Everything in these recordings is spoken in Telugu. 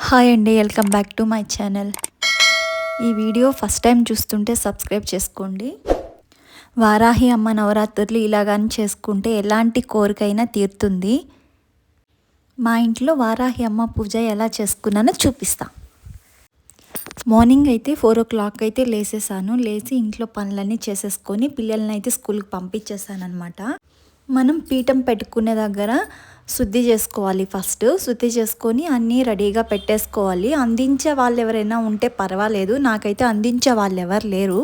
హాయ్ అండి, welcome back to my channel. ఈ వీడియో ఫస్ట్ టైం చూస్తుంటే సబ్స్క్రైబ్ చేసుకోండి. వారాహి అమ్మ నవరాత్రులు ఇలాగని చేసుకుంటే ఎలాంటి కోరికైనా తీరుతుంది. మా ఇంట్లో వారాహి అమ్మ పూజ ఎలా చేసుకున్నానో చూపిస్తా. మార్నింగ్ అయితే 4 o'clock అయితే లేసేసాను. లేచి ఇంట్లో పనులన్నీ చేసేసుకొని పిల్లల్ని అయితే స్కూల్కి పంపించేసాను అనమాట. మనం పీఠం పెట్టుకునే దగ్గర శుద్ధి చేసుకోవాలి. ఫస్ట్ శుద్ధి చేసుకొని అన్నీ రెడీగా పెట్టేసుకోవాలి. అందించే వాళ్ళు ఎవరైనా ఉంటే పర్వాలేదు, నాకైతే అందించే వాళ్ళు ఎవరు లేరు.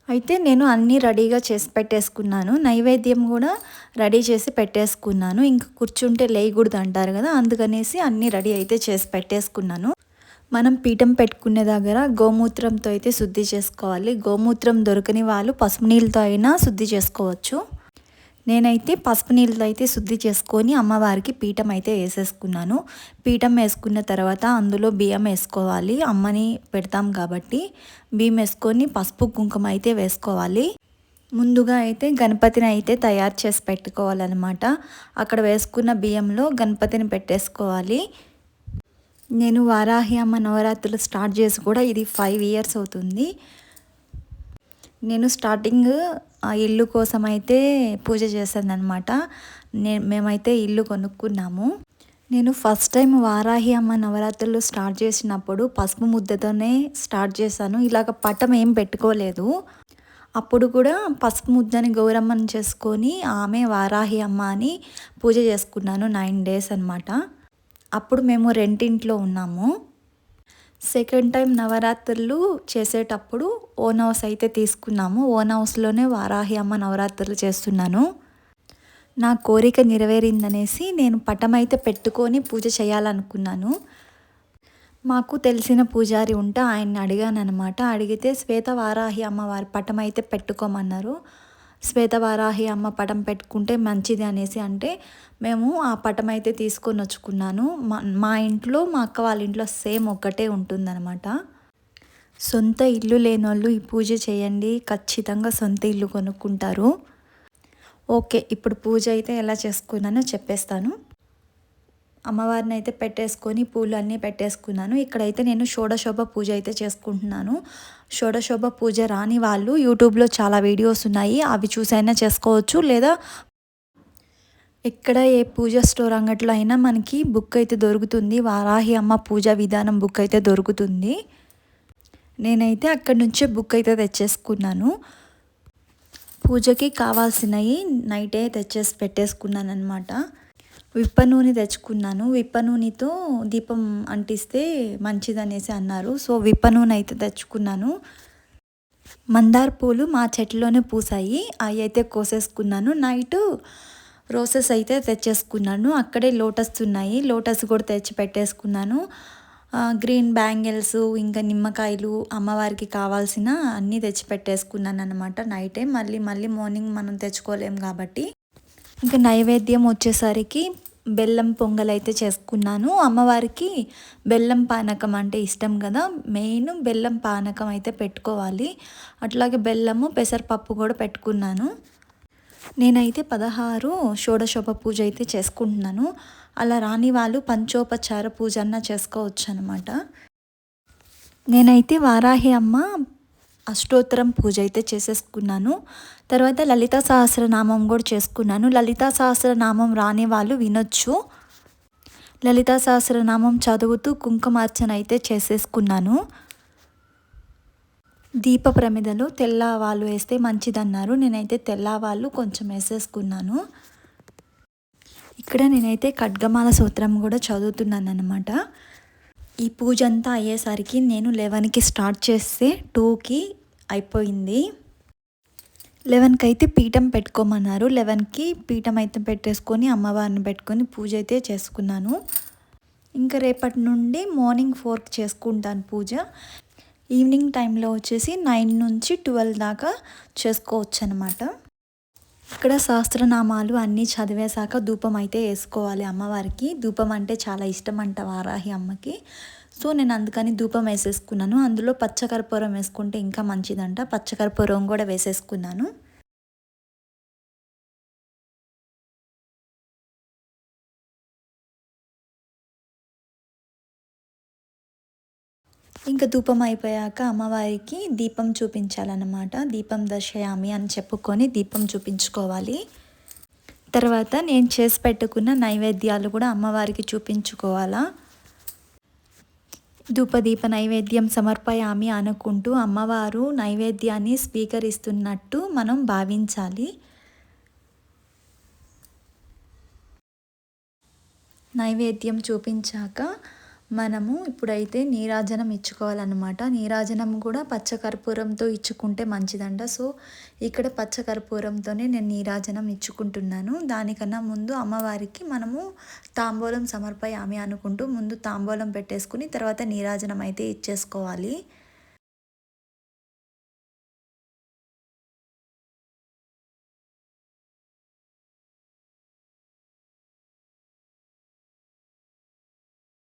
అయితే నేను అన్నీ రెడీగా చేసి పెట్టేసుకున్నాను. నైవేద్యం కూడా రెడీ చేసి పెట్టేసుకున్నాను. ఇంక కూర్చుంటే లేయకూడదు అంటారు కదా, అందుకనేసి అన్నీ రెడీ అయితే చేసి పెట్టేసుకున్నాను. మనం పీఠం పెట్టుకునే దగ్గర గోమూత్రంతో అయితే శుద్ధి చేసుకోవాలి. గోమూత్రం దొరకని వాళ్ళు పసుపు నీళ్ళతో అయినా శుద్ధి చేసుకోవచ్చు. నేనైతే పసుపు నీళ్ళతో అయితే శుద్ధి చేసుకొని అమ్మవారికి పీఠం అయితే వేసేసుకున్నాను. పీఠం వేసుకున్న తర్వాత అందులో బియ్యం వేసుకోవాలి. అమ్మని పెడతాం కాబట్టి బియ్యం వేసుకొని పసుపు కుంకుమ అయితే వేసుకోవాలి. ముందుగా అయితే గణపతిని అయితే తయారు చేసి పెట్టుకోవాలన్నమాట. అక్కడ వేసుకున్న బియ్యంలో గణపతిని పెట్టేసుకోవాలి. నేను వారాహి అమ్మ నవరాత్రులు స్టార్ట్ చేసి కూడా ఇది 5 years అవుతుంది. నేను స్టార్టింగ్ ఆ ఇల్లు కోసం అయితే పూజ చేశాను అనమాట. మేమైతే ఇల్లు కొనుక్కున్నాము. నేను ఫస్ట్ టైం వారాహి అమ్మ నవరాత్రులు స్టార్ట్ చేసినప్పుడు పసుపు ముద్దతోనే స్టార్ట్ చేశాను. ఇలాగ పటం ఏం పెట్టుకోలేదు. అప్పుడు కూడా పసుపు ముద్దని గౌరమ్మని చేసుకొని ఆమె వారాహి అమ్మ అని పూజ చేసుకున్నాను. 9 days అనమాట. అప్పుడు మేము రెంటింట్లో ఉన్నాము. సెకండ్ టైం నవరాత్రులు చేసేటప్పుడు ఓన్ హౌస్ అయితే తీసుకున్నాము. ఓన్ హౌస్లోనే వారాహి అమ్మ నవరాత్రులు చేస్తున్నాను. నా కోరిక నెరవేరిందనేసి నేను పటం అయితే పెట్టుకొని పూజ చేయాలనుకున్నాను. మాకు తెలిసిన పూజారి ఉంటే ఆయన్ని అడిగాను అనమాట. అడిగితే శ్వేత వారాహి అమ్మవారి పటం అయితే పెట్టుకోమన్నారు. శ్వేత వారాహి అమ్మ పటం పెట్టుకుంటే మంచిది అనేసి అంటే మేము ఆ పటం అయితే తీసుకొని వచ్చుకున్నాను. మా ఇంట్లో మా అక్క వాళ్ళ ఇంట్లో సేమ్ ఒక్కటే ఉంటుందన్నమాట. సొంత ఇల్లు లేనోళ్ళు ఈ పూజ చేయండి, ఖచ్చితంగా సొంత ఇల్లు కొనుక్కుంటారు. ఓకే, ఇప్పుడు పూజ అయితే ఎలా చేసుకున్నానో చెప్పేస్తాను. అమ్మవారిని అయితే పెట్టేసుకొని పూలు అన్నీ పెట్టేసుకున్నాను. ఇక్కడైతే నేను షోడశోభ పూజ అయితే చేసుకుంటున్నాను. షోడశోభ పూజ రాని వాళ్ళు యూట్యూబ్లో చాలా వీడియోస్ ఉన్నాయి, అవి చూసైనా చేసుకోవచ్చు. లేదా ఎక్కడ ఏ పూజ స్టోర్ అంగట్లో అయినా మనకి బుక్ అయితే దొరుకుతుంది. వారాహి అమ్మ పూజ విధానం బుక్ అయితే దొరుకుతుంది. నేనైతే అక్కడి నుంచే బుక్ అయితే తెచ్చేసుకున్నాను. పూజకి కావాల్సినవి నైటే తెచ్చేసి పెట్టేసుకున్నాను అనమాట. విప్ప నూనె తెచ్చుకున్నాను. విప్ప నూనెతో దీపం అంటిస్తే మంచిదనేసి అన్నారు. సో విప్ప నూనె అయితే తెచ్చుకున్నాను. మందార పూలు మా చెట్లోనే పూసాయి, అవి అయితే కోసేసుకున్నాను. నైటు రోసెస్ అయితే తెచ్చేసుకున్నాను. అక్కడే లోటస్ ఉన్నాయి, లోటస్ కూడా తెచ్చి పెట్టేసుకున్నాను. గ్రీన్ బ్యాంగిల్స్, ఇంకా నిమ్మకాయలు, అమ్మవారికి కావాల్సిన అన్నీ తెచ్చి పెట్టేసుకున్నాను అనమాట నైటే. మళ్ళీ మార్నింగ్ మనం తెచ్చుకోలేం కాబట్టి. ఇంకా నైవేద్యం వచ్చేసరికి బెల్లం పొంగల్ అయితే చేసుకున్నాను. అమ్మవారికి బెల్లం పానకం అంటే ఇష్టం కదా, మెయిన్ బెల్లం పానకం అయితే పెట్టుకోవాలి. అట్లాగే బెల్లము పెసరపప్పు కూడా పెట్టుకున్నాను. నేనైతే 16 షోడశోభ పూజ అయితే చేసుకుంటున్నాను. అలా రాని వాళ్ళు పంచోపచార పూజ అన్న చేసుకోవచ్చు అనమాట. నేనైతే వారాహి అమ్మ అష్టోత్తరం పూజ అయితే చేసేసుకున్నాను. తర్వాత లలితా సహస్రనామం కూడా చేసుకున్నాను. లలితా సహస్రనామం రాని వాళ్ళు వినొచ్చు. లలితా సహస్రనామం చదువుతూ కుంకుమార్చన అయితే చేసేసుకున్నాను. దీప ప్రమిదలో తెల్ల ఆవాలు వేస్తే మంచిదన్నారు. నేనైతే తెల్ల ఆవాలు కొంచెం వేసేసుకున్నాను. ఇక్కడ నేనైతే ఖడ్గమాల సూత్రం కూడా చదువుతున్నాను అనమాట. ఈ పూజ అంతా అయ్యేసరికి నేను 11కి స్టార్ట్ చేస్తే 2కి అయిపోయింది. 11కి అయితే పీఠం పెట్టుకోమన్నారు. 11కి పీఠం అయితే పెట్టేసుకొని అమ్మవారిని పెట్టుకొని పూజ అయితే చేసుకున్నాను. ఇంకా రేపటి నుండి మార్నింగ్ 4కి చేసుకుంటాను పూజ. ఈవినింగ్ టైంలో వచ్చేసి 9 నుంచి 12 దాకా చేసుకోవచ్చు అనమాట. ఇక్కడ సహస్రనామాలు అన్నీ చదివేశాక ధూపం అయితే వేసుకోవాలి అమ్మవారికి. ధూపం అంటే చాలా ఇష్టం అంట వారాహి అమ్మకి. సో నేను అందుకని ధూపం వేసేసుకున్నాను. అందులో పచ్చకర్పూరం వేసుకుంటే ఇంకా మంచిదంట. పచ్చకర్పూరం కూడా వేసేసుకున్నాను. ఇంకా ధూపం అయిపోయాక అమ్మవారికి దీపం చూపించాలన్నమాట. దీపం దర్శయామి అని చెప్పుకొని దీపం చూపించుకోవాలి. తర్వాత నేను చేసి పెట్టుకున్న నైవేద్యాలు కూడా అమ్మవారికి చూపించుకోవాలా. ధూపదీప నైవేద్యం సమర్పయామి అనుకుంటూ అమ్మవారు నైవేద్యాన్ని స్వీకరిస్తున్నట్టు మనం భావించాలి. నైవేద్యం చూపించాక మనము ఇప్పుడైతే నీరాజనం ఇచ్చుకోవాలన్నమాట. నీరాజనం కూడా పచ్చకర్పూరంతో ఇచ్చుకుంటే మంచిదంట. సో ఇక్కడ పచ్చకర్పూరంతోనే నేను నీరాజనం ఇచ్చుకుంటున్నాను. దానికన్నా ముందు అమ్మవారికి మనము తాంబూలం సమర్పయామి అనుకుంటూ ముందు తాంబూలం పెట్టేసుకుని తర్వాత నీరాజనం అయితే ఇచ్చేసుకోవాలి.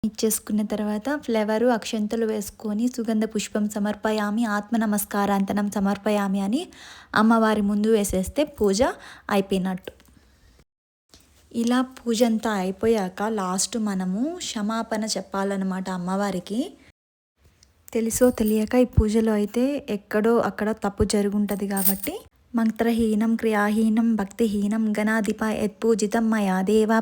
ఇచ్చేసుకున్న తర్వాత ఫ్లవరు అక్షంతలు వేసుకొని సుగంధ పుష్పం సమర్పయామి ఆత్మ నమస్కారాంతనం సమర్పయామి అని అమ్మవారి ముందు వేసేస్తే పూజ అయిపోయినట్టు. ఇలా పూజ అంతా అయిపోయాక లాస్ట్ మనము క్షమాపణ చెప్పాలన్నమాట అమ్మవారికి. తెలుసో తెలియక ఈ పూజలో అయితే ఎక్కడో అక్కడ తప్పు జరుగుంటుంది కాబట్టి మంత్రహీనం క్రియాహీనం భక్తిహీనం గణాధిప యత్పూజితం మయా దేవ